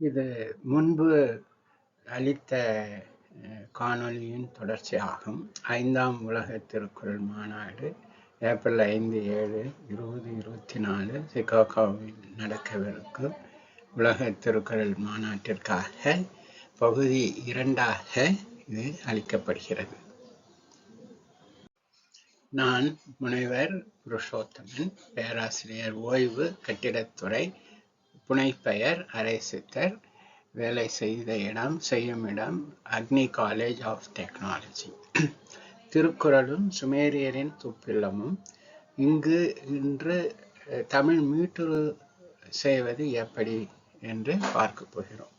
இது முன்பு அளித்த காணொளியின் தொடர்ச்சியாகும். 5ஆம் உலக திருக்குறள் மாநாடு ஏப்ரல் 5, 7, 2024 சிகாகோவில் நடக்கவிருக்கும் உலக திருக்குறள் மாநாட்டிற்காக பகுதி 2ஆக இது அளிக்கப்படுகிறது. நான் முனைவர் புருஷோத்தமன், பேராசிரியர் ஓய்வு, கட்டிடத்துறை, புனைப்பெயர் அரை சித்தர், வேலை செய்த இடம், செய்யும் இடம் அக்னி காலேஜ் ஆஃப் டெக்னாலஜி. திருக்குறளும் சுமேரியரின் துப்பில்லமும் இன்று தமிழ் மீட்டுரு செய்வது எப்படி என்று பார்க்க போகிறோம்.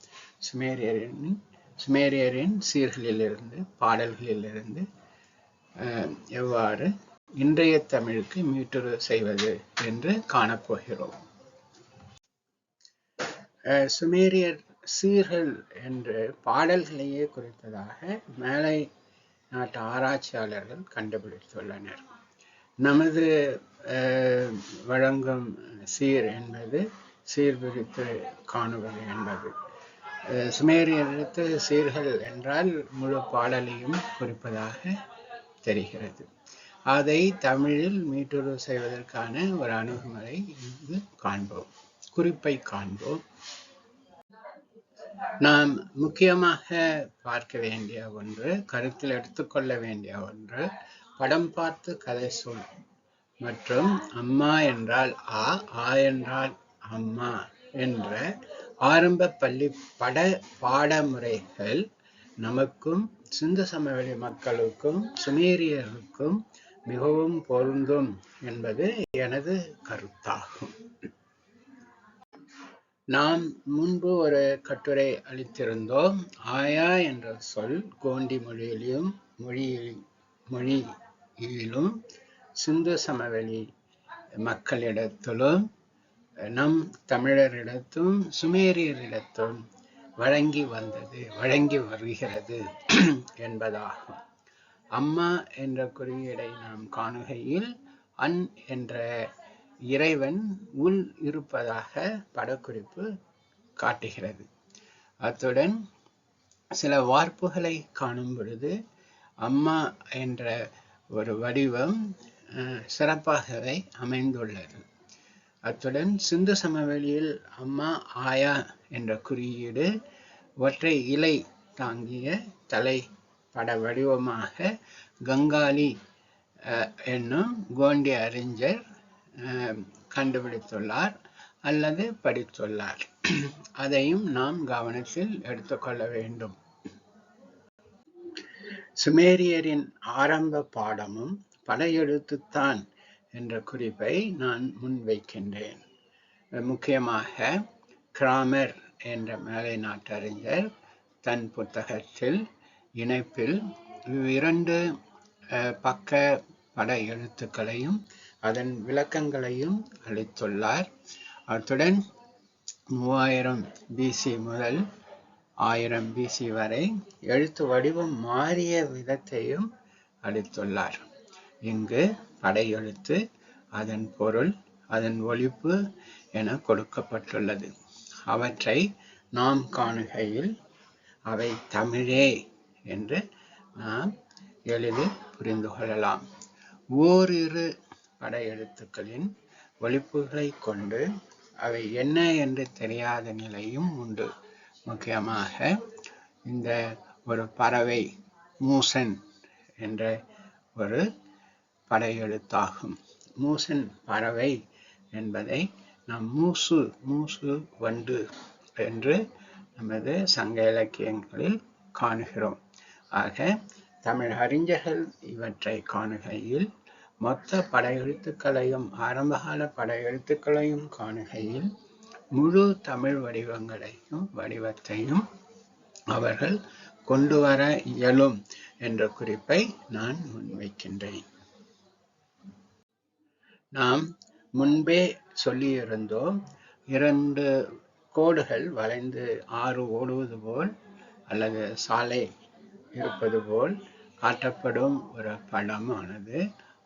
சுமேரியரின் சீர்களிலிருந்து, பாடல்களிலிருந்து எவ்வாறு இன்றைய தமிழுக்கு மீட்டுரு செய்வது என்று காணப்போகிறோம். சுமேரியர் சீர்கள் என்று பாடல்களையே குறித்ததாக மேலை நாட்டு ஆராய்ச்சியாளர்கள் கண்டுபிடித்துள்ளனர். நமது வழங்கும் சீர் என்பது சீர்பிரித்து காணுவது என்பது. சுமேரியருக்கு சீர்கள் என்றால் முழு பாடலையும் குறிப்பதாக தெரிகிறது. அதை தமிழில் மீட்டுரு செய்வதற்கான ஒரு அணுகுமுறை இங்கு காண்போம், குறிப்பை காண்போம். நாம் முக்கியமாக பார்க்க வேண்டிய ஒன்று, கருத்தில் எடுத்துக்கொள்ள வேண்டிய ஒன்று, படம் பார்த்து கதை சொல் மற்றும் அம்மா என்றால் ஆ என்றால் அம்மா என்ற ஆரம்ப பள்ளி பாடமுறைகள் நமக்கும் சிந்து சமவெளி மக்களுக்கும் சுமேரியருக்கும் மிகவும் பொருந்தும் என்பது எனது கருத்தாகும். நாம் முன்பு ஒரு கட்டுரை அளித்திருந்தோம். ஆயா என்ற சொல் கோண்டி மொழியிலும் சிந்து சமவெளி மக்களிடத்திலும் நம் தமிழரிடத்தும் சுமேரியரிடத்தும் வழங்கி வருகிறது என்பதாகும். அம்மா என்ற குறியீடை நாம் காணுகையில் அன் என்ற இறைவன் உள் இருப்பதாக படக்குறிப்பு காட்டுகிறது. அத்துடன் சில வார்ப்புகளை காணும் பொழுது அம்மா என்ற ஒரு வடிவம் சிறப்பாகவே அமைந்துள்ளது. அத்துடன் சிந்து சமவெளியில் அம்மா ஆயா என்ற குறியீடு ஒற்றை இலை தாங்கிய தலை பட வடிவமாக கங்காளி என்னும் கோண்டி அறிஞர் கண்டுபிடித்துள்ளார் அல்லது படித்துள்ளார். அதையும் நாம் கவனத்தில் எடுத்துக்கொள்ள வேண்டும். சுமேரியரின் ஆரம்ப பாடமும் படையெழுத்துத்தான் என்ற குறிப்பை நான் முன்வைக்கின்றேன். முக்கியமாக கிராமர் என்ற மேலை நாட்டறிஞர் தன் புத்தகத்தில் இணைப்பில் 2 பக்க பட எழுத்துக்களையும் அதன் விளக்கங்களையும் அளித்துள்ளார். அத்துடன் 3000 BC முதல் 1000 BC வரை எழுத்து வடிவம் மாறிய விதத்தையும் அளித்துள்ளார். இங்கு படையெழுத்து, அதன் பொருள், அதன் ஒலிப்பு என கொடுக்கப்பட்டுள்ளது. அவற்றை நாம் காணுகையில் அவை தமிழே என்று நாம் எளிதில் புரிந்து கொள்ளலாம். ஓரிரு படையெழுத்துக்களின் ஒலிப்புகளை கொண்டு அவை என்ன என்று தெரியாத நிலையும் உண்டு. முக்கியமாக இந்த ஒரு பறவை மூசன் என்ற ஒரு படையெழுத்தாகும். மூசன் பறவை என்பதை நாம் மூசு வண்டு என்று நமது சங்க இலக்கியங்களில் காணுகிறோம். ஆக தமிழ் அறிஞர்கள் இவற்றை காணுகையில் மொத்த படையெழுத்துக்களையும் ஆரம்பகால படையெழுத்துக்களையும் காணுகையில் முழு தமிழ் வடிவத்தையும் அவர்கள் கொண்டு வர இயலும் என்ற குறிப்பை நான் முன்வைக்கின்றேன். நாம் முன்பே சொல்லியிருந்தோம், 2 கோடுகள் வளைந்து ஆறு ஓடுவது போல் அல்லது சாலை இருப்பது போல் காட்டப்படும் ஒரு படமானது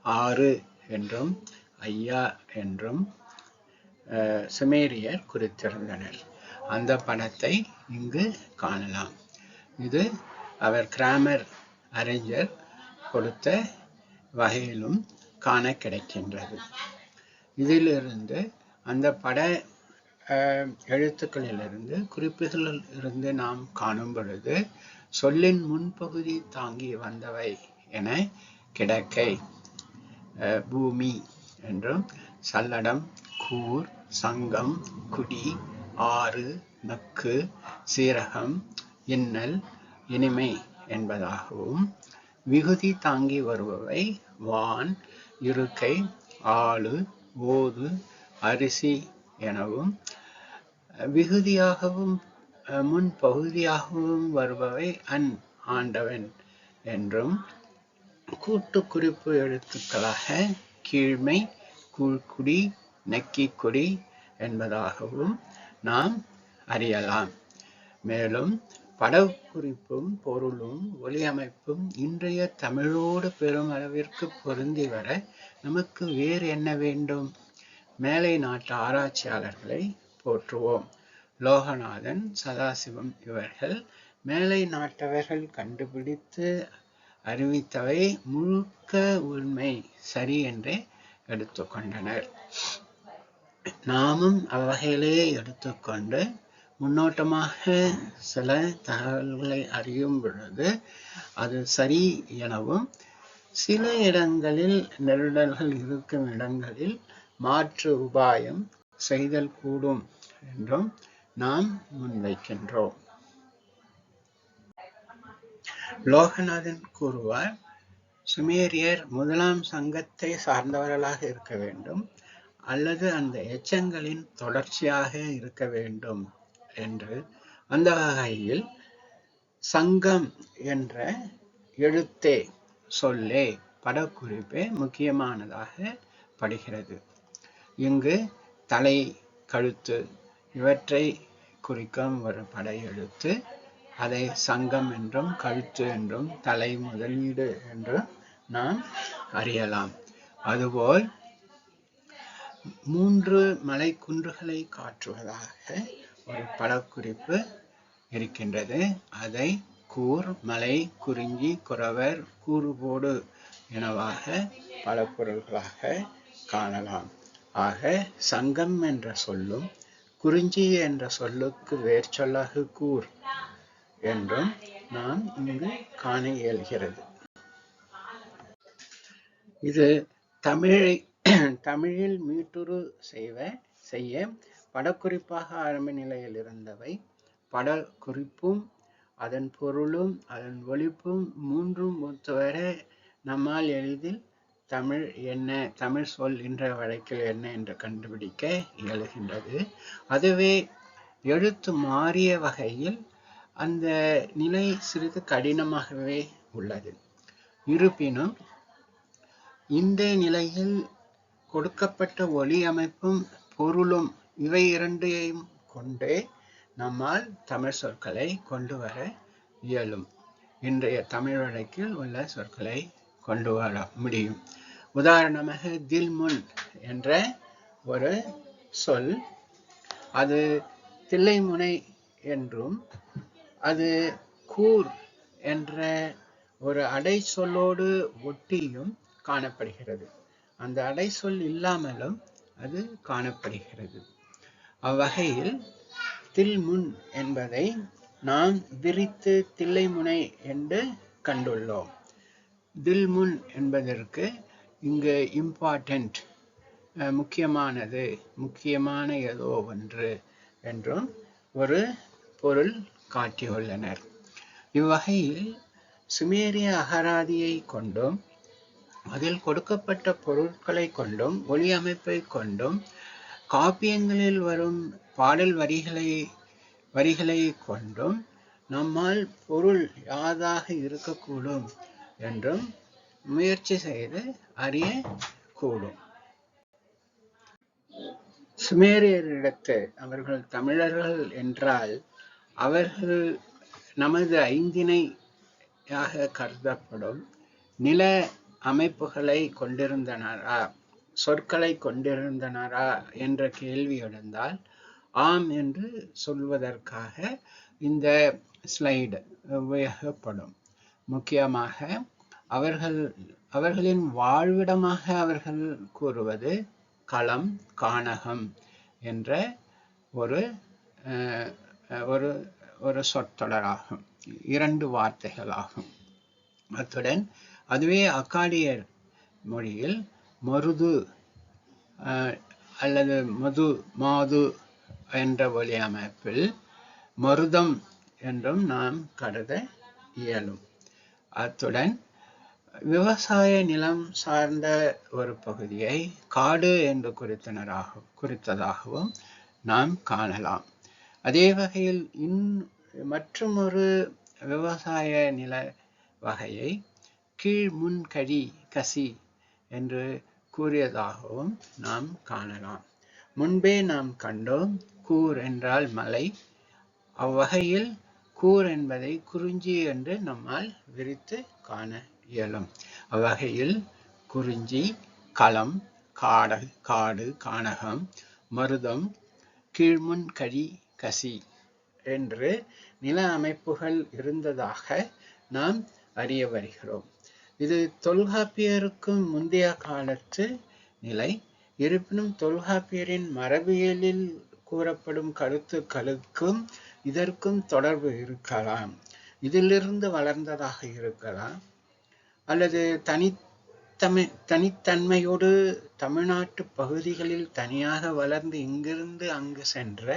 ஆறு என்றும் ஐயா என்றும் சுமேரியர் குறித்திருந்தனர். அந்த படத்தை இங்கு காணலாம். இது அவர் கிராமர் அறிஞர் கொடுத்த வகையிலும் காண கிடைக்கின்றது. இதிலிருந்து அந்த பட எழுத்துக்களிலிருந்து குறிப்புகளில் இருந்து நாம் காணும் பொழுது சொல்லின் முன்பகுதி தாங்கி வந்தவை என கிடக்கை, பூமி என்றும், சல்லடம், கூர், சங்கம், குடி, ஆறு, நக்கு, சீரகம், இன்னல், இனிமை என்பதாகவும், விகுதி தாங்கி வருபவை வான், இருக்கை, ஆளு, ஓது, அரிசி எனவும், விகுதியாகவும் முன்பகுதியாகவும் வருபவை அன், ஆண்டவன் என்றும், கூட்டு குறிப்பு எழுத்துக்களாக கீழ்மை, கூழ்குடி, நெக்கிக்குடி என்பதாகவும் நாம் அறியலாம். மேலும் படக்குறிப்பும் பொருளும் ஒலியமைப்பும் இன்றைய தமிழோடு பெருமளவிற்கு பொருந்தி வர நமக்கு வேறு என்ன வேண்டும்? மேலை நாட்டு ஆராய்ச்சியாளர்களை போற்றுவோம். லோகநாதன், சதாசிவம் இவர்கள் மேலை நாட்டவர்கள் கண்டுபிடித்து அறிவித்தவை முழுக்க உண்மை, சரி என்றே எடுத்துக்கொண்டனர். நாமும் அவ்வகையிலே எடுத்துக்கொண்டு முன்னோட்டமாக சில தகவல்களை அறியும் பொழுது அது சரி எனவும், சில இடங்களில் நெருடல்கள் இருக்கும் இடங்களில் மாற்று உபாயம் செய்தல் கூடும் என்றும் நாம் முன்வைக்கின்றோம். லோகநாதன் கூறுவார், சுமேரியர் முதலாம் சங்கத்தை சார்ந்தவர்களாக இருக்க வேண்டும் அல்லது அந்த எச்சங்களின் தொடர்ச்சியாக இருக்க வேண்டும் என்று. அந்த வகையில் சங்கம் என்ற எழுத்தே, சொல்லே, படக்குறிப்பே முக்கியமானதாக படுகிறது. இங்கு தலை, கழுத்து இவற்றை குறிக்கும் ஒரு படை எழுத்து. அதை சங்கம் என்றும் கழுத்து என்றும் தலை முதலீடு என்றும் நாம் அறியலாம். அதுபோல் 3 மலை குன்றுகளை காட்டுவதாக ஒரு படக்குறிப்பு இருக்கின்றது. அதை கூர், மலை, குறிஞ்சி, குறவர், கூறுபோடு எனவாக பல பொருள்களாக காணலாம். ஆக சங்கம் என்ற சொல்லும் குறிஞ்சி என்ற சொல்லுக்கு வேர் சொல்லாக கூர் என்றும் நாம் இங்கு காண இயல்கிறது. இது தமிழில் மீட்டுரு செய்ய படக்குறிப்பாக ஆரம்ப நிலையில் இருந்தவை. படக்குறிப்பும் அதன் பொருளும் அதன் ஒலிப்பும் 3 ஒத்துவர நம்மால் எளிதில் தமிழ் சொல் என்ற வழக்கில் என்ன என்று கண்டுபிடிக்க இயலுகின்றது. அதுவே எழுத்து மாறிய வகையில் அந்த நிலை சிறிது கடினமாகவே உள்ளது. இருப்பினும் இந்த நிலையில் கொடுக்கப்பட்ட ஒலி அமைப்பும் பொருளும் இவை இரண்டையும் கொண்டே நம்மால் தமிழ் சொற்களை கொண்டு வர இயலும். இன்றைய தமிழ் வழக்கில் உள்ள சொற்களை கொண்டு வர முடியும். உதாரணமாக தில்முன் என்ற ஒரு சொல், அது தில்லைமுனை என்றும், அது கூர் என்ற ஒரு அடை சொல்லோடு ஒட்டியும் காணப்படுகிறது. அந்த அடை சொல் இல்லாமலும் அது காணப்படுகிறது. அவ்வகையில் தில்முன் என்பதை நாம் விரித்து தில்லைமுனை என்று கண்டுள்ளோம். தில்முன் என்பதற்கு இங்கு இம்பார்ட்டன்ட், முக்கியமானது, முக்கியமான ஏதோ ஒன்று என்றும் ஒரு பொருள் காட்டியுள்ளனர். இவ்வகையில் சுமேரிய அகராதியை கொண்டும் அதில் கொடுக்கப்பட்ட பொருட்களை கொண்டும் ஒலி அமைப்பை கொண்டும் காப்பியங்களில் வரும் பாடல் வரிகளை கொண்டும் நம்மால் பொருள் யாதாக இருக்கக்கூடும் என்றும் முயற்சி செய்து அறியக்கூடும். சுமேரியரிடத்து அவர்கள் தமிழர்கள் என்றால் அவர்கள் நமது ஐந்திணையாக கருதப்படும் நில அமைப்புகளை கொண்டிருந்தனரா, சொற்களை கொண்டிருந்தனரா என்ற கேள்வி எழுந்தால் ஆம் என்று சொல்வதற்காக இந்த ஸ்லைடு உபயோகப்படும். முக்கியமாக அவர்களின் வாழ்விடமாக அவர்கள் கூறுவது களம், கானகம் என்ற ஒரு ஒரு ஒரு சொற்றொடராகும். 2 வார்த்தைகளாகும். அத்துடன் அதுவே அக்காடியர் மொழியில் மருது அல்லது மாது என்ற ஒலி அமைப்பில் மருதம் என்றும் நாம் கருத இயலும். அத்துடன் விவசாய நிலம் சார்ந்த ஒரு பகுதியை காடு என்று குறித்ததாகவும் நாம் காணலாம். அதே வகையில் மற்றுமொரு விவசாய நில வகையை கீழ்முன்கழி கசி என்று கூறியதாகவும் நாம் காணலாம். முன்பே நாம் கண்டோம், கூர் என்றால் மலை. அவ்வகையில் கூர் என்பதை குறிஞ்சி என்று நம்மால் விரித்து காண இயலும். அவ்வகையில் குறிஞ்சி, களம், காடு, கானகம், மருதம், கீழ்முன்கழி கசி என்று நில அமைப்புகள் இருந்ததாக நாம் அறிய வருகிறோம். இது தொல்காப்பியருக்கும் முந்தைய காலத்து நிலை. இருப்பினும் தொல்காப்பியரின் மரபியலில் கூறப்படும் கருத்துக்களுக்கும் இதற்கும் தொடர்பு இருக்கலாம். இதிலிருந்து வளர்ந்ததாக இருக்கலாம், அல்லது தனித்தன்மையோடு தமிழ்நாட்டு பகுதிகளில் தனியாக வளர்ந்து இங்கிருந்து அங்கு சென்ற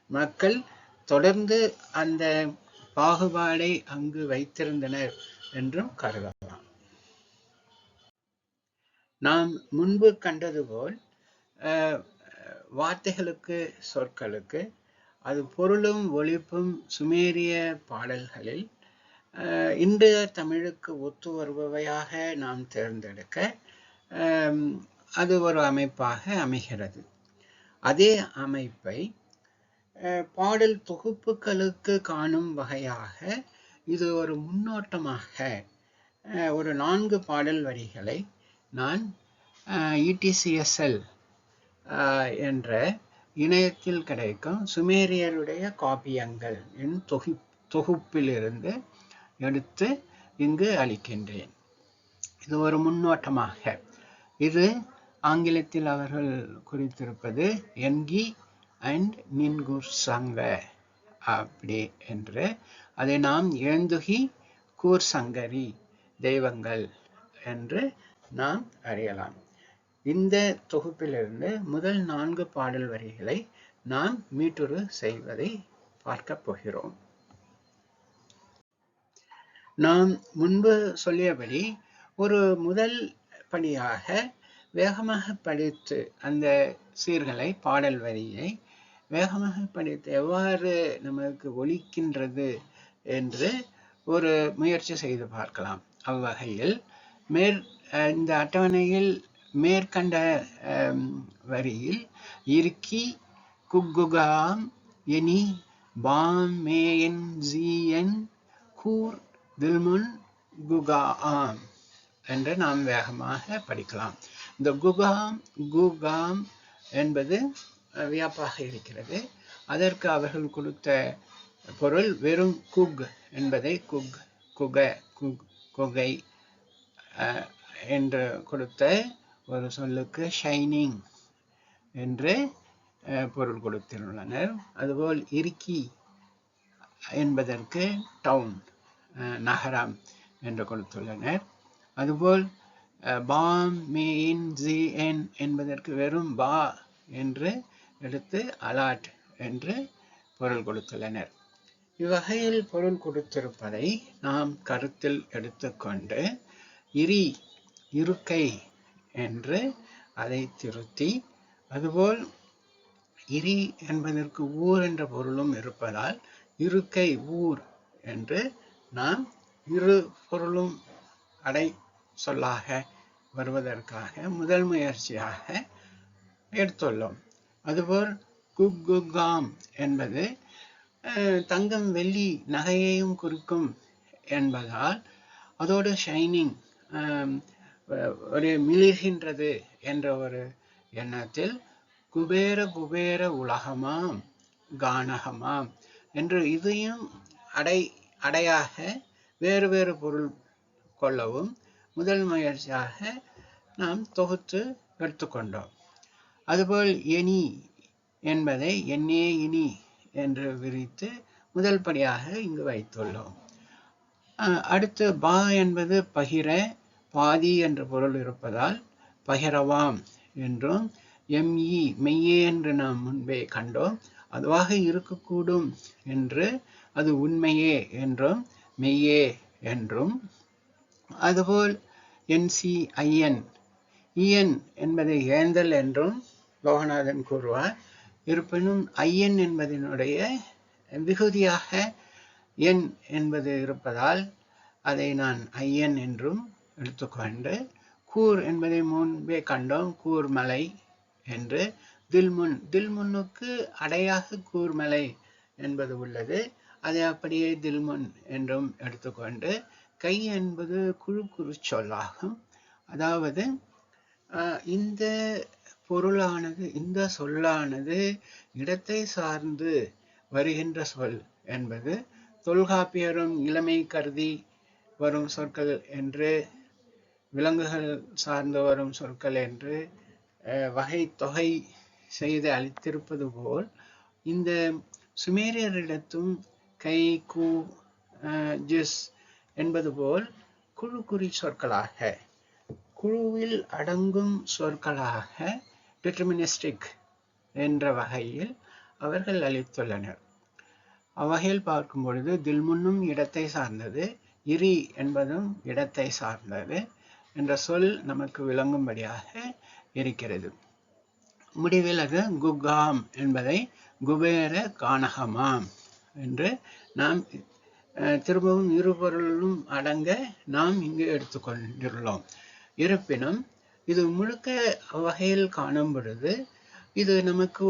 மக்கள் தொடர்ந்து அந்த பாகுபாடை அங்கு வைத்திருந்தனர் என்றும் கருதலாம். நாம் முன்பு கண்டது போல் வார்த்தைகளுக்கு, சொற்களுக்கு அது பொருளும் ஒலிப்பும் சுமேரிய பாடல்களில் இன்றைய தமிழுக்கு ஒத்து வருபவையாக நாம் தேர்ந்தெடுக்க அது ஒரு அமைப்பாக அமைகிறது. அதே அமைப்பை பாடல் தொகுப்புகளுக்கு காணும் வகையாக இது ஒரு முன்னோட்டமாக ஒரு 4 பாடல் வரிகளை நான் ETCSL என்ற இணையத்தில் கிடைக்கும் சுமேரியருடைய காப்பியங்கள் தொகுப்பிலிருந்து எடுத்து இங்கு அளிக்கின்றேன். இது ஒரு முன்னோட்டமாக. இது ஆங்கிலத்தில் அவர்கள் குறித்திருப்பது என்கி அண்ட் நின்குர் சங்க அப்படி என்று. அதை நாம் எழுந்துகி கூர் சங்கரி தெய்வங்கள் என்று நாம் அறியலாம். இந்த தொகுப்பிலிருந்து முதல் 4 பாடல் வரிகளை நாம் மீட்டுரு செய்வதை பார்க்க போகிறோம். நாம் முன்பு சொல்லியபடி ஒரு முதல் படியாக வேகமாக படித்து அந்த சீர்களை, பாடல் வரியை வேகமாக படித்து எவ்வாறு நமக்கு ஒலிக்கின்றது என்று ஒரு முயற்சி செய்து பார்க்கலாம். அவ்வகையில் இந்த அட்டவணையில் மேற்கண்ட வரியில் இருக்கி குக்குகாம் எனி பாம் மேயன் ஜியன் கூர் தில்முன் குகாம் என்று நாம் வேகமாக படிக்கலாம். இந்த குகாம் என்பது வியாப்பாக இருக்கிறது. அதற்கு அவர்கள் கொடுத்த பொருள் வெறும் குக் என்பதை குகை என்று கொடுத்த ஒரு சொல்லுக்கு ஷைனிங் என்று பொருள் கொடுத்துள்ளனர். அதுபோல் இருக்கி என்பதற்கு டவுன், நகரம் என்று கொடுத்துள்ளனர். அதுபோல் பாம் மேயின் ஜிஎன் என்பதற்கு வெறும் பா என்று எடுத்து அலாட் என்று பொருள் கொடுத்துள்ளனர். இவ்வகையில் பொருள் கொடுத்திருப்பதை நாம் கருத்தில் எடுத்துக்கொண்டு இருக்கை என்று அதை திருத்தி, அதுபோல் இரி என்பதற்கு ஊர் என்ற பொருளும் இருப்பதால் இருக்கை ஊர் என்று நாம் இரு பொருளும் அடை சொல்லாக வருவதற்காக முதல் முயற்சியாக எடுத்துள்ளோம். அதுபோல் குக்குகாம் என்பது தங்கம் வெள்ளி நகையையும் குறிக்கும் என்பதால் அதோடு ஷைனிங் ஒரு மிளிர்கின்றது என்ற ஒரு எண்ணத்தில் குபேர உலகமாம் கானகமாம் என்று இதையும் அடையாக வேறு வேறு பொருள் கொள்ளவும் முதல் முயற்சியாக நாம் தொகுத்து எடுத்துக்கொண்டோம். அதுபோல் எனி என்பதை என்னே இனி என்று விரித்து முதல் படியாக இங்கு வைத்துள்ளோம். அடுத்து பா என்பது பகிர பாதி என்ற பொருள் இருப்பதால் பகிரவாம் என்றும், எம்இ மெய்யே என்று நாம் முன்பே கண்டோம், அதுவாக இருக்கக்கூடும் என்று அது உண்மையே என்றும் மெய்யே என்றும், அதுபோல் என்சிஐஎன் இஎன் என்பதை ஏந்தல் என்றும் லோகநாதன் கூறுவார். இருப்பினும் ஐயன் என்பதனுடைய விகுதியாக என் என்பது இருப்பதால் அதை நான் ஐயன் என்றும் எடுத்துக்கொண்டு, கூர் என்பதை முன்பே கண்டோம், கூர்மலை என்று. தில்முன்னுக்கு அடையாக கூர்மலை என்பது உள்ளது, அதை அப்படியே தில்முன் என்றும் எடுத்துக்கொண்டு, கை என்பது குழு சொல்லாகும். அதாவது இந்த பொருளானது, இந்த சொல்லானது இடத்தை சார்ந்து வருகின்ற சொல் என்பது தொல்காப்பியரும் இளமை கருதி வரும் சொற்கள் என்று, விலங்குகள் சார்ந்து வரும் சொற்கள் என்று வகை தொகை செய்து அளித்திருப்பது போல், இந்த சுமேரியரிடத்தும் கை கூ ஜிஸ் என்பது போல் குழு குறி சொற்களாக, குழுவில் அடங்கும் சொற்களாக டிட்டர்மினிஸ்டிக் என்ற வகையில் அவர்கள் அளித்துள்ளனர். அவ்வகையில் பார்க்கும் பொழுது தில்முன்னும் இடத்தை சார்ந்தது, இரி என்பதும் இடத்தை சார்ந்தது என்ற சொல் நமக்கு விளங்கும்படியாக இருக்கிறது. முடிவில் அது குகாம் என்பதை குபேர கானகமாம் என்று நாம் திரும்பவும் இருபொருளும் அடங்க நாம் இங்கு எடுத்துக்கொண்டுள்ளோம். இருப்பினும் இது முழுக்க வகையில் காணும் பொழுது இது நமக்கு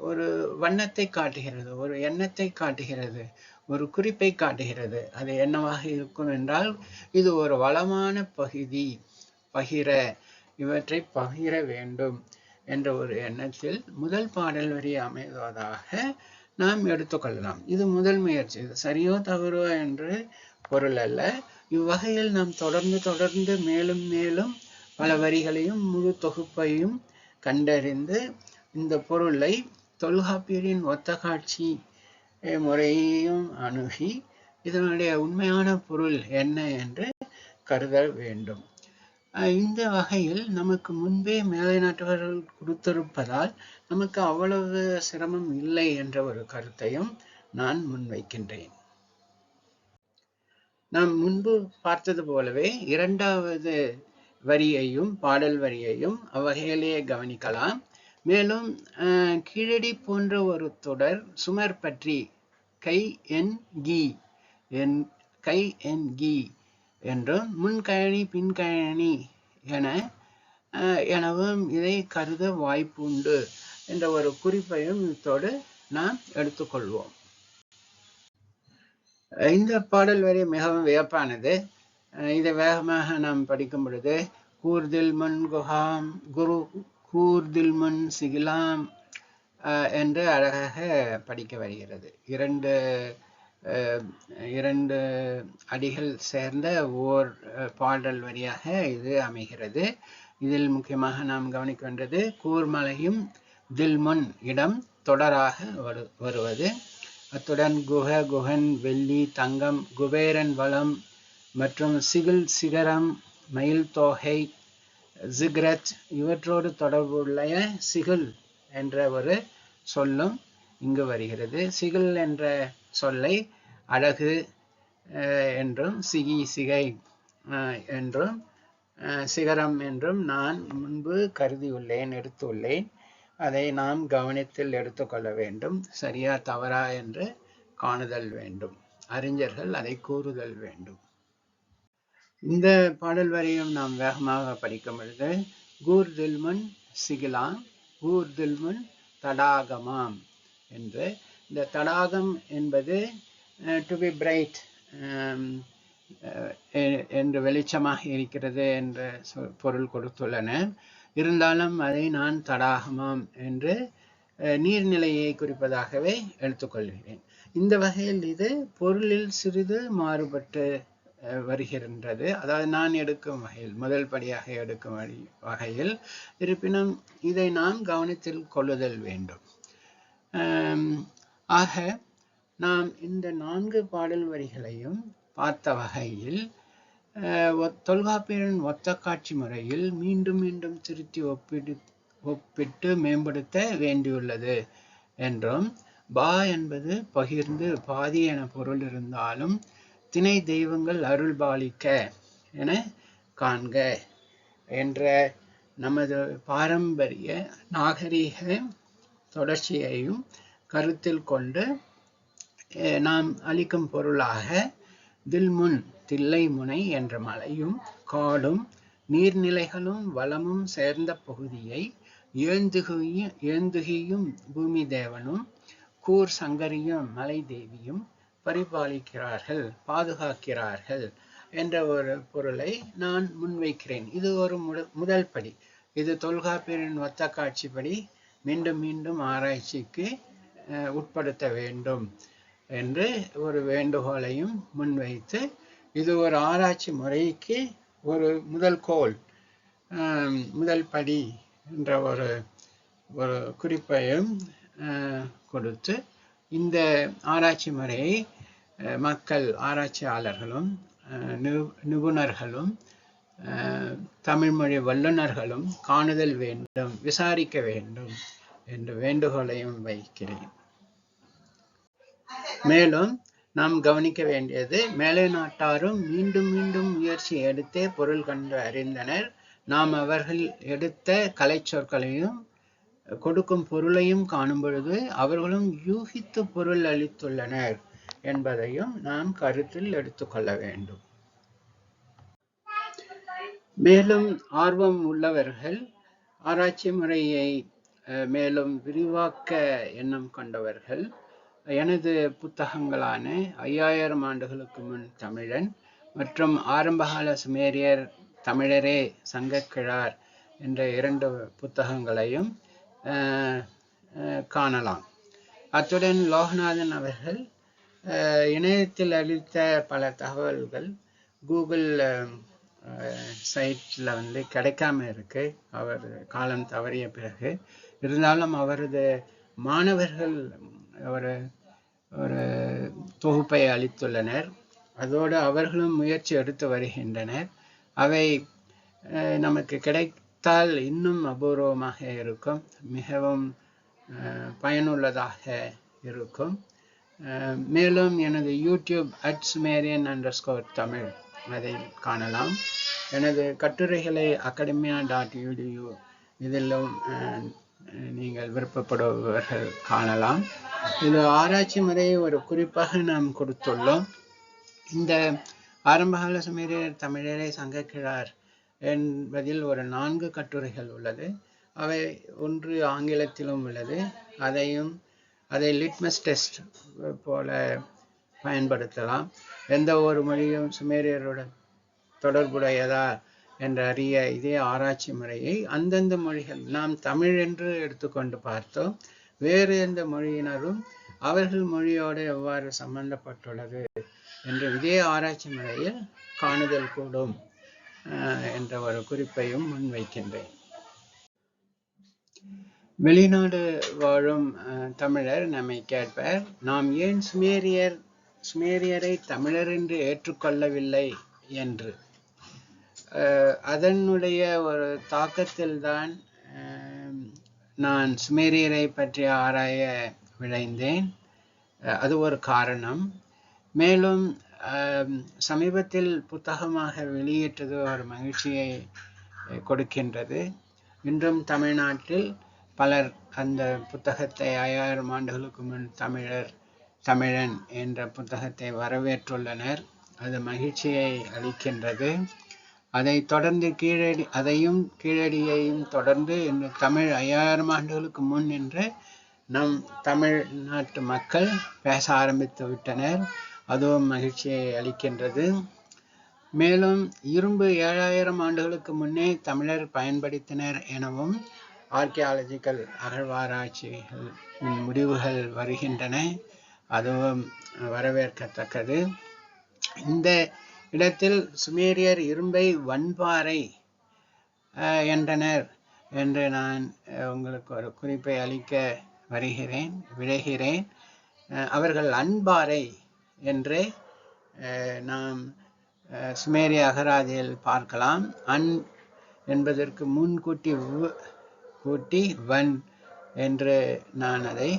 ஒரு வண்ணத்தை காட்டுகிறது, ஒரு எண்ணத்தை காட்டுகிறது, ஒரு குறிப்பை காட்டுகிறது. அது என்னவாக இருக்கும் என்றால், இது ஒரு வளமான பகுதி, பகிர, இவற்றை பகிர வேண்டும் என்ற ஒரு எண்ணத்தில் முதல் பாடல் வரி அமைவதாக நாம் எடுத்துக்கொள்ளலாம். இது முதல் முயற்சி. இது சரியோ தவறோ என்று பொருள் அல்ல. இவ்வகையில் நாம் தொடர்ந்து மேலும் மேலும் பல வரிகளையும் முழு தொகுப்பையும் கண்டறிந்து இந்த பொருளை தொல்காப்பியரின் ஒத்த காட்சி முறையையும் அணுகி இதனுடைய உண்மையான பொருள் என்ன என்று கருத வேண்டும். இந்த வகையில் நமக்கு முன்பே மேலை நாட்டவர்கள் கொடுத்திருப்பதால் நமக்கு அவ்வளவு சிரமம் இல்லை என்ற ஒரு கருத்தையும் நான் முன்வைக்கின்றேன். நாம் முன்பு பார்த்தது போலவே இரண்டாவது வரியையும் பாடல் வரியையும் அவ்வகையிலேயே கவனிக்கலாம். மேலும் கீழடி போன்ற ஒரு தொடர் சுமர் பற்றி கை என் கி என்றும் முன்கழனி பின்கழனி எனவும் இதை கருத வாய்ப்புண்டு என்ற ஒரு குறிப்பையும் இத்தோடு நாம் எடுத்துக்கொள்வோம். இந்த பாடல் வரி மிகவும் வியப்பானது. இதை வேகமாக நாம் படிக்கும் பொழுது கூர்தில் முன் குஹாம் குரு கூர்தில் முன் சிகிலாம் என்று அழகாக படிக்க வருகிறது. இரண்டு அடிகள் சேர்ந்த ஓர் பாடல் வரியாக இது அமைகிறது. இதில் முக்கியமாக நாம் கவனிக்க வேண்டியது கூர்மலையும் தில்முன் இடம் தொடராக வருவது, அத்துடன் குகன் வெள்ளி தங்கம் குபேரன் வளம் மற்றும் சிகரம் மயில் தோகை ஜிக்ரத் இவற்றோடு தொடர்புடைய சிகில் என்ற ஒரு சொல்லும் இங்கு வருகிறது. சிகில் என்ற சொல்லை அழகு என்றும் சிகை என்றும் சிகரம் என்றும் நான் முன்பு எடுத்துள்ளேன். அதை நாம் கவனத்தில் எடுத்துக்கொள்ள வேண்டும். சரியா தவறா என்று காணுதல் வேண்டும். அறிஞர்கள் அதை கூறுதல் வேண்டும். இந்த பாடல் வரையும் நாம் வேகமாக படிக்கும் பொழுது கூர்தில்முன் சிகிலாம் கூர்தில்முன் தடாகமாம் என்று, இந்த தடாகம் என்பது டு பி பிரைட் என்று வெளிச்சமாக இருக்கிறது என்ற பொருள் கொடுத்துள்ளன. இருந்தாலும் அதை நான் தடாகமாம் என்று நீர்நிலையை குறிப்பதாகவே எடுத்துக்கொள்கிறேன். இந்த வகையில் இது பொருளில் சிறிது மாறுபட்டு வருகின்றது. அதாவது நான் எடுக்கும் வகையில், முதல் படியாக எடுக்கும் வகையில். இருப்பினும் இதை நாம் கவனத்தில் கொள்ளுதல் வேண்டும். ஆக நாம் இந்த 4 பாடல் வரிகளையும் பார்த்த வகையில் தொல்காப்பியரின் ஒத்த காட்சி முறையில் மீண்டும் மீண்டும் திருத்தி ஒப்பிட்டு மேம்படுத்த வேண்டியுள்ளது என்றும், பா என்பது பகிர்ந்து பாதி என பொருள் இருந்தாலும் திணை தெய்வங்கள் அருள் பாலிக்க என காண்க என்ற நமது பாரம்பரிய நாகரீக தொடர்ச்சியையும் கருத்தில் கொண்டு நாம் அளிக்கும் பொருளாக தில்முன் தில்லை முனை என்ற மலையும் காடும் நீர்நிலைகளும் வளமும் சேர்ந்த பகுதியை ஏந்துகியும் பூமி தேவனும் கூர் சங்கரியும் மலை தேவியும் பரிபாலிக்கிறார்கள், பாதுகாக்கிறார்கள் என்ற ஒரு பொருளை நான் முன்வைக்கிறேன். இது ஒரு முதல் படி. இது தொல்காப்பியரின் ஒத்த காட்சிப்படி மீண்டும் மீண்டும் ஆராய்ச்சிக்கு உட்படுத்த வேண்டும் என்று ஒரு வேண்டுகோளையும் முன்வைத்து, இது ஒரு ஆராய்ச்சி முறைக்கு ஒரு முதல் கோல், முதல் படி என்ற ஒரு குறிப்பையும் கொடுத்து, இந்த ஆராய்ச்சி முறையை மக்கள், ஆராய்ச்சியாளர்களும் நிபுணர்களும் தமிழ்மொழி வல்லுநர்களும் காணுதல் வேண்டும், விசாரிக்க வேண்டும் என்ற வேண்டுகோளையும் வைக்கிறேன். மேலும் நாம் கவனிக்க வேண்டியது, மேலை நாட்டாரும் மீண்டும் மீண்டும் முயற்சி எடுத்தே பொருள் கண்டு அறிந்தனர். நாம் அவர்கள் எடுத்த கலை சொற்களையும் கொடுக்கும் பொருளையும் காணும் பொழுது அவர்களும் யூகித்து பொருள் அளித்துள்ளனர் என்பதையும் நாம் கருத்தில் எடுத்துக்கொள்ள வேண்டும். மேலும் ஆர்வம் உள்ளவர்கள், ஆராய்ச்சி முறையை மேலும் விரிவாக்க எண்ணம் கொண்டவர்கள், எனது புத்தகங்களான 5000 ஆண்டுகளுக்கு முன் தமிழன் மற்றும் ஆரம்பகால சுமேரியர் தமிழரே சங்கக்கிழார் என்ற 2 புத்தகங்களையும் காணலாம். அத்துடன் லோகநாதன் அவர்கள் இணையத்தில் அளித்த பல தகவல்கள் கூகுள் சைட்டில் கிடைக்காம இருக்கு, அவர் காலம் தவறிய பிறகு. இருந்தாலும் அவரது மாணவர்கள் ஒரு தொகுப்பை அளித்துள்ளனர். அதோடு அவர்களும் முயற்சி எடுத்து வருகின்றனர். அவை நமக்கு கிடைத்தால் இன்னும் அபூர்வமாக இருக்கும், மிகவும் பயனுள்ளதாக இருக்கும். மேலும் எனது யூடியூப் @sumerian_தமிழ் அதை காணலாம். எனது கட்டுரைகளை academia.edu இதிலும் நீங்கள் விருப்பப்படுபவர்கள் காணலாம். இது ஆராய்ச்சி முறையை ஒரு குறிப்பாக நாம் கொடுத்துள்ளோம். இந்த ஆரம்பகால சுமேரியர் தமிழரே சங்கக்கிழார் என்பதில் ஒரு 4 கட்டுரைகள் உள்ளது. அவை ஒன்று ஆங்கிலத்திலும் உள்ளது. அதை லிட்மஸ் டெஸ்ட் போல பயன்படுத்தலாம். எந்த ஒரு மொழியும் சுமேரியருடன் தொடர்புடையதா என்று அறிய இதே ஆராய்ச்சி முறையை அந்தந்த மொழிகள், நாம் தமிழ் என்று எடுத்துக்கொண்டு பார்த்தோம், வேறு எந்த மொழியினரும் அவர்கள் மொழியோடு எவ்வாறு சம்பந்தப்பட்டுள்ளது என்று இதே ஆராய்ச்சி முறையில் காணுதல் கூடும் என்ற ஒரு குறிப்பையும் முன்வைக்கின்றேன். வெளிநாடு வாழும் தமிழர் நம்மை கேட்பர், நாம் ஏன் சுமேரியரை தமிழர் என்று ஏற்றுக்கொள்ளவில்லை என்று. அதனுடைய ஒரு தாக்கத்தில்தான் நான் சுமேரியரை பற்றி ஆராய விழைந்தேன். அது ஒரு காரணம். மேலும் சமீபத்தில் புத்தகமாக வெளியிட்டது ஒரு மகிழ்ச்சியை கொடுக்கின்றது. இன்றும் தமிழ்நாட்டில் பலர் அந்த புத்தகத்தை 5000 ஆண்டுகளுக்கு முன் தமிழன் என்ற புத்தகத்தை வரவேற்றுள்ளனர். அது மகிழ்ச்சியை அளிக்கின்றது. அதை தொடர்ந்து கீழடியையும் தொடர்ந்து இந்த தமிழ் 5000 ஆண்டுகளுக்கு முன் என்று நம் தமிழ்நாட்டு மக்கள் பேச ஆரம்பித்து விட்டனர். அதுவும் மகிழ்ச்சியை அளிக்கின்றது. மேலும் இரும்பு 7000 ஆண்டுகளுக்கு முன்னே தமிழர் பயன்படுத்தினர் எனவும் ஆர்கியாலஜிக்கல் அகழ்வாராய்ச்சிகள் முடிவுகள் வருகின்றன. அதுவும் வரவேற்கத்தக்கது. இந்த இடத்தில் சுமேரியர் இரும்பை வன்பாறை என்றனர் என்று நான் உங்களுக்கு ஒரு குறிப்பை அளிக்க விழைகிறேன். அவர்கள் அன்பாறை என்று நாம் சுமேரிய அகராதியில் பார்க்கலாம். அன் என்பதற்கு முன்கூட்டி கூட்டி வன் என்று நான் அதை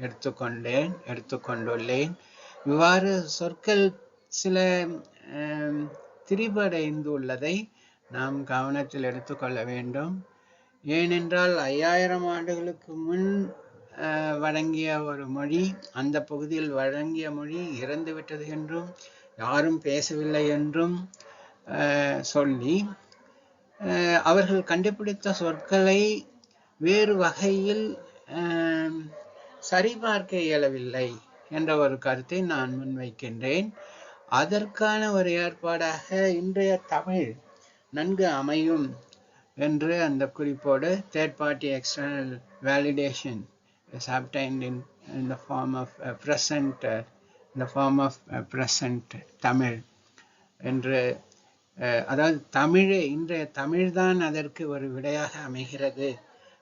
எடுத்துக்கொண்டுள்ளேன். இவ்வாறு சொற்கள் சில திரிபடைந்துள்ளதை நாம் கவனத்தில் எடுத்துக்கொள்ள வேண்டும். ஏனென்றால் 5000 ஆண்டுகளுக்கு முன் வழங்கிய ஒரு மொழி, அந்த பகுதியில் வழங்கிய மொழி இறந்துவிட்டது என்றும் யாரும் பேசவில்லை என்றும் சொல்லி அவர்கள் கண்டுபிடித்த சொற்களை வேறு வகையில் சரிபார்க்க இயலவில்லை என்ற ஒரு கருத்தை நான் முன்வைக்கின்றேன். அதற்கான ஒரு ஏற்பாடாக இன்றைய தமிழ் நன்கு அமையும் என்று அந்த குறிப்போடு third party external validation is obtained in the form of present Tamil என்று, அதாவது இன்றைய தமிழ்தான் அதற்கு ஒரு விடையாக அமைகிறது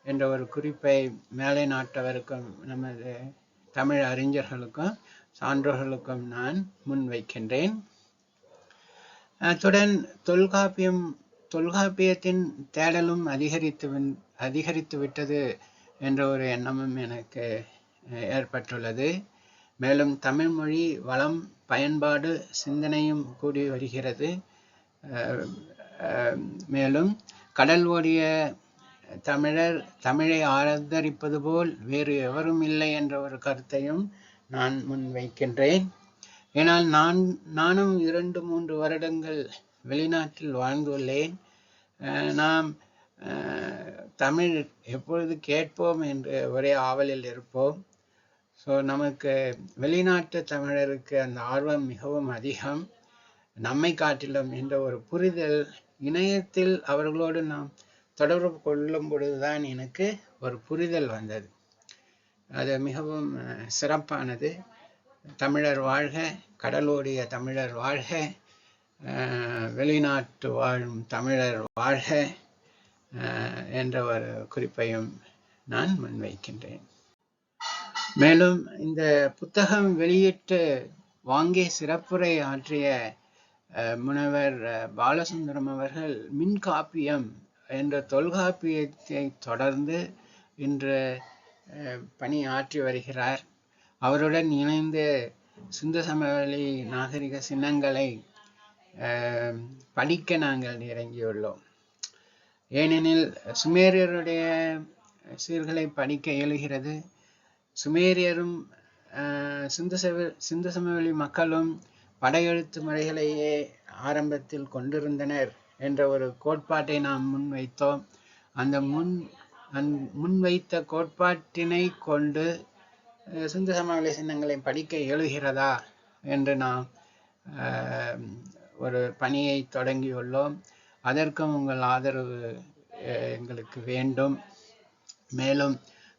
என்ற ஒரு குறிப்பை மேலை நாட்டவருக்கும் நமது தமிழ் அறிஞர்களுக்கும் சான்றோர்களுக்கும் நான் முன்வைக்கின்றேன். அத்துடன் தொல்காப்பியத்தின் தேடலும் அதிகரித்து விட்டது என்ற ஒரு எண்ணமும் எனக்கு ஏற்பட்டுள்ளது. மேலும் தமிழ் மொழி வளம், பயன்பாடு, சிந்தனையும் கூடி வருகிறது. மேலும் கடல் ஓடிய தமிழர் தமிழை ஆதரிப்பது போல் வேறு எவரும் இல்லை என்ற ஒரு கருத்தையும் நான் முன்வைக்கின்றேன். ஏனால் நானும் 2-3 வருடங்கள் வெளிநாட்டில் வாழ்ந்துள்ளேன். நாம் தமிழ் எப்பொழுது கேட்போம் என்று ஒரே ஆவலில் இருப்போம். ஸோ நமக்கு வெளிநாட்டு தமிழருக்கு அந்த ஆர்வம் மிகவும் அதிகம், நம்மை காட்டிலும் என்ற ஒரு புரிதல் இணையத்தில் அவர்களோடு நாம் தொடர்பு கொள்ளும் பொழுதுதான் எனக்கு ஒரு புரிதல் வந்தது. அது மிகவும் சிறப்பானது. தமிழர் வாழ்க, கடலோடிய தமிழர் வாழ்க, வெளிநாட்டு வாழும் தமிழர் வாழ்க என்ற ஒரு குறிப்பையும் நான் முன்வைக்கின்றேன். மேலும் இந்த புத்தகம் வெளியிட்டு வாங்கி சிறப்புரை ஆற்றிய முனைவர் பாலசுந்தரம் அவர்கள் மின்காப்பியம் என்ற தொல்காப்பியத்தை தொடர்ந்து இன்று பணி ஆற்றி வருகிறார். அவருடன் இணைந்து சிந்து சமவெளி நாகரிக சின்னங்களை படிக்க நாங்கள் இறங்கியுள்ளோம். ஏனெனில் சுமேரியருடைய சீர்களை படிக்க இயலுகிறது. சுமேரியரும் சிந்து சமவெளி மக்களும் படையெழுத்து முறைகளையே ஆரம்பத்தில் கொண்டிருந்தனர் என்ற ஒரு கோட்பாட்டை நாம் முன்வைத்தோம். அந்த முன்வைத்த கோட்பாட்டினை கொண்டு சிந்து சமவெளி சின்னங்களை படிக்க இயலுகிறதா என்று நாம் ஒரு பணியை தொடங்கியுள்ளோம். அதற்கும் உங்கள் ஆதரவு எங்களுக்கு வேண்டும். மேலும்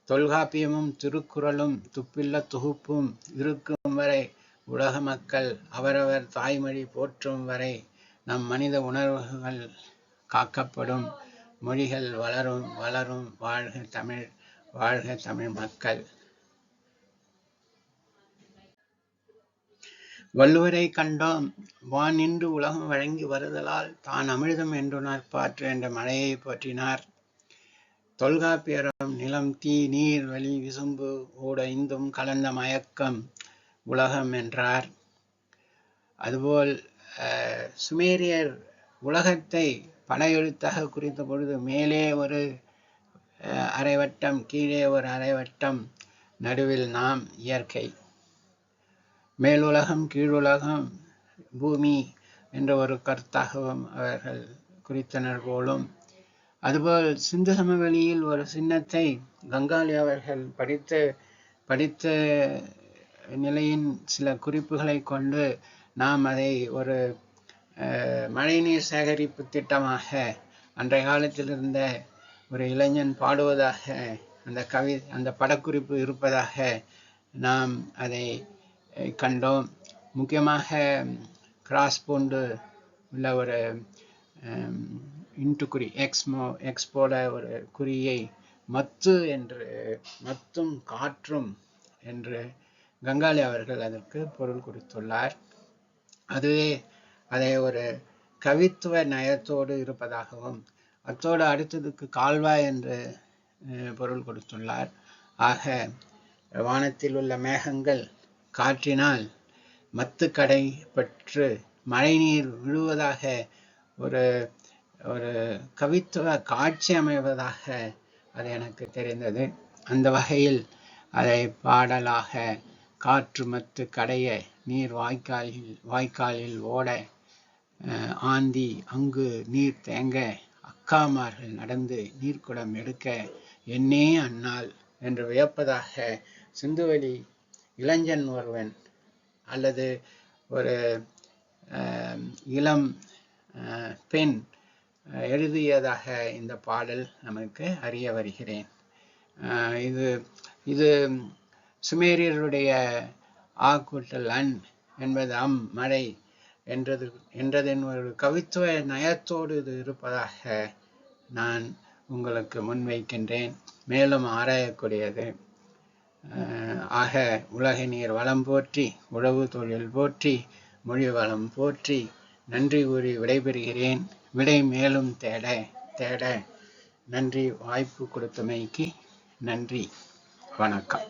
தொல்காப்பியமும் திருக்குறளும் துப்பில்ல தொகுப்பும் இருக்கும் வரை, உலக மக்கள் அவரவர் தாய்மொழி போற்றும் வரை நம் மனித உணர்வுகள் காக்கப்படும், மொழிகள் வளரும். வாழ்க தமிழ், வாழ்க தமிழ் மக்கள். வள்ளுவரை கண்டோம், வான் நின்று உலகம் வழங்கி வருதலால் தான் அமிழ்தம் என்றுணர்பாற்று என்ற மழையை போற்றினார். தொல்காப்பியரும் நிலம், தீ, நீர், வளி, விசும்பு, ஊட ஐந்தும் கலந்த மயக்கம் உலகம் என்றார். அதுபோல் சுமேரியர் உலகத்தை படையெழுத்தாக குறித்த பொழுது மேலே ஒரு அரைவட்டம், கீழே ஒரு அரைவட்டம், நடுவில் நாம் இயற்கை. மேலுலகம், கீழுலகம், பூமி என்ற ஒரு கருத்தாகவும் அவர்கள் குறித்தனர் போலும். அதுபோல் சிந்து சமவெளியில் ஒரு சின்னத்தை கங்காளி அவர்கள் படித்த நிலையின் சில குறிப்புகளை கொண்டு நாம் அதை ஒரு மழைநீர் சேகரிப்பு திட்டமாக அன்றைய காலத்தில் இருந்த ஒரு இளைஞன் பாடுவதாக அந்த படக்குறிப்பு இருப்பதாக நாம் அதை கண்டோம். முக்கியமாக கிராஸ் போன்று உள்ள ஒரு இன்ட்டுக்குறி எக்ஸ் போல ஒரு குறியை மத்தும் காற்றும் என்று கங்காளி அவர்கள் அதற்கு பொருள் கொடுத்துள்ளார். அதுவே அதை ஒரு கவித்துவ நயத்தோடு இருப்பதாகவும் அத்தோடு அடுத்ததுக்கு கால்வாய் என்று பொருள் கொடுத்துள்ளார். ஆக வானத்தில் உள்ள மேகங்கள் காற்றினால் மத்துக்கடை பெற்று மழைநீர் விழுவதாக ஒரு ஒரு கவித்துவ காட்சி அமைவதாக அது எனக்கு தெரிந்தது. அந்த வகையில் அதை பாடலாக காற்று மத்து கடைய நீர் வாய்க்காலில் ஓட ஆந்தி அங்கு நீர் தேங்க அக்காமார்கள் நடந்து நீர்க்குடம் எடுக்க என்னே அந்நாள் என்று வியப்பதாக சிந்துவெளி இளைஞன் ஒருவன் அல்லது ஒரு இளம் பெண் எழுதியதாக இந்த பாடல் நமக்கு அறிய வருகிறேன். இது சுமேரியருடைய ஆ கூட்டல் அன் என்பது மழை என்றதன் ஒரு கவித்துவ நயத்தோடு இது இருப்பதாக நான் உங்களுக்கு முன்வைக்கின்றேன். மேலும் ஆராயக்கூடியது. ஆக உலக நீர் வளம் போற்றி, உழவு தொழில் போற்றி, மொழி வளம் போற்றி, நன்றி கூறி விடைபெறுகிறேன். விடை மேலும் தேட நன்றி. வாய்ப்பு கொடுத்தமைக்கு நன்றி. வணக்கம்.